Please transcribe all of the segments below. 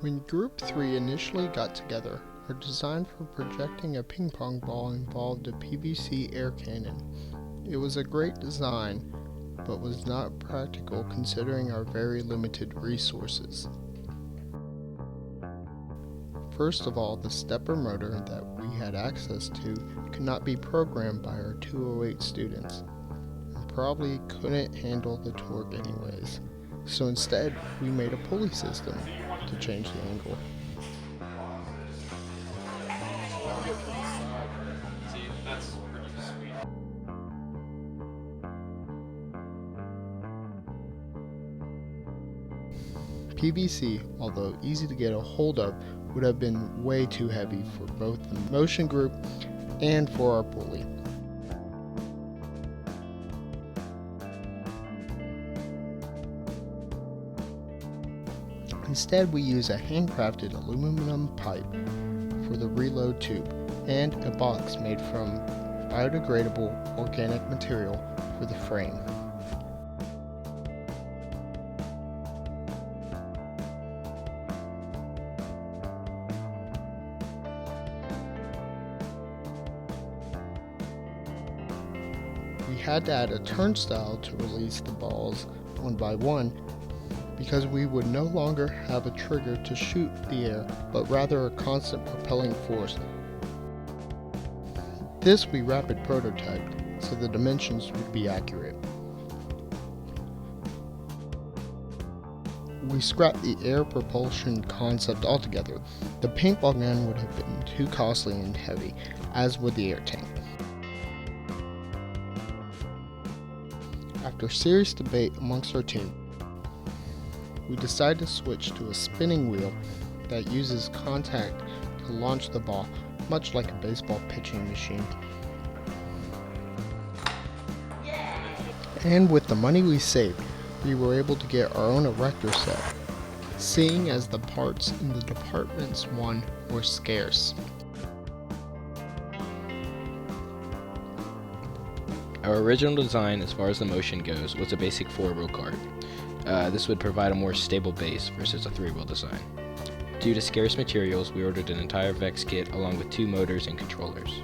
When Group 3 initially got together, our design for projecting a ping pong ball involved a PVC air cannon. It was a great design, but was not practical considering our very limited resources. First of all, the stepper motor that we had access to could not be programmed by our 208 students, and probably couldn't handle the torque anyways. So instead, we made a pulley system to change the angle. PVC, although easy to get a hold of, would have been way too heavy for both the motion group and for our pulley. Instead, we use a handcrafted aluminum pipe for the reload tube and a box made from biodegradable organic material for the frame. We had to add a turnstile to release the balls one by one because we would no longer have a trigger to shoot the air, but rather a constant propelling force. This we rapid prototyped so the dimensions would be accurate. We scrapped the air propulsion concept altogether. The paintball gun would have been too costly and heavy, as would the air tank. After serious debate amongst our team, we decided to switch to a spinning wheel that uses contact to launch the ball, much like a baseball pitching machine. And with the money we saved, we were able to get our own erector set, seeing as the parts in the departments one were scarce. Our original design, as far as the motion goes, was a basic 4-wheel cart. This would provide a more stable base versus a 3-wheel design. Due to scarce materials, we ordered an entire VEX kit along with 2 motors and controllers.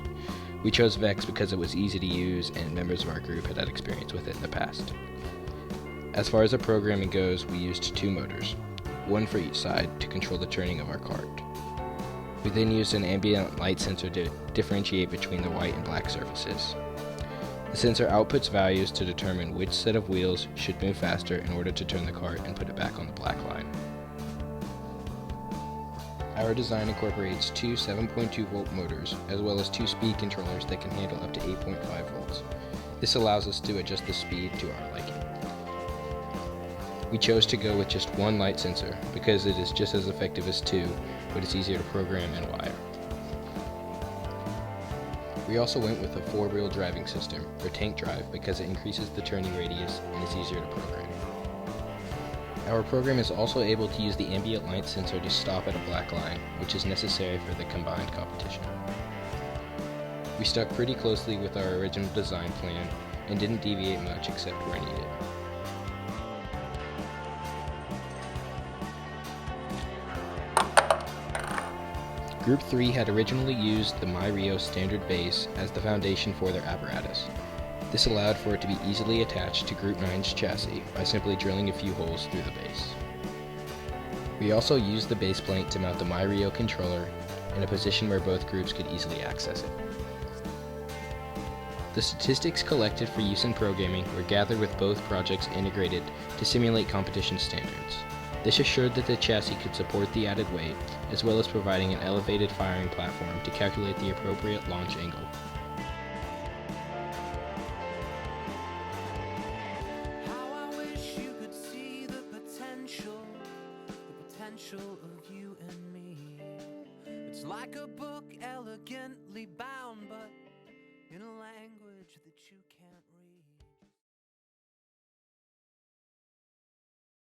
We chose VEX because it was easy to use and members of our group had experience with it in the past. As far as the programming goes, we used 2 motors, one for each side to control the turning of our cart. We then used an ambient light sensor to differentiate between the white and black surfaces. The sensor outputs values to determine which set of wheels should move faster in order to turn the cart and put it back on the black line. Our design incorporates 2 7.2 volt motors, as well as 2 speed controllers that can handle up to 8.5 volts. This allows us to adjust the speed to our liking. We chose to go with just 1 light sensor because it is just as effective as 2, but it's easier to program and wire. We also went with a 4-wheel driving system for tank drive because it increases the turning radius and is easier to program. Our program is also able to use the ambient light sensor to stop at a black line, which is necessary for the combined competition. We stuck pretty closely with our original design plan and didn't deviate much except where needed. Group 3 had originally used the MyRio standard base as the foundation for their apparatus. This allowed for it to be easily attached to Group 9's chassis by simply drilling a few holes through the base. We also used the base plate to mount the MyRio controller in a position where both groups could easily access it. The statistics collected for use in programming were gathered with both projects integrated to simulate competition standards. This assured that the chassis could support the added weight, as well as providing an elevated firing platform to calculate the appropriate launch angle. How I wish you could see the potential of you and me. It's like a book elegantly bound, but in a language that you can't read.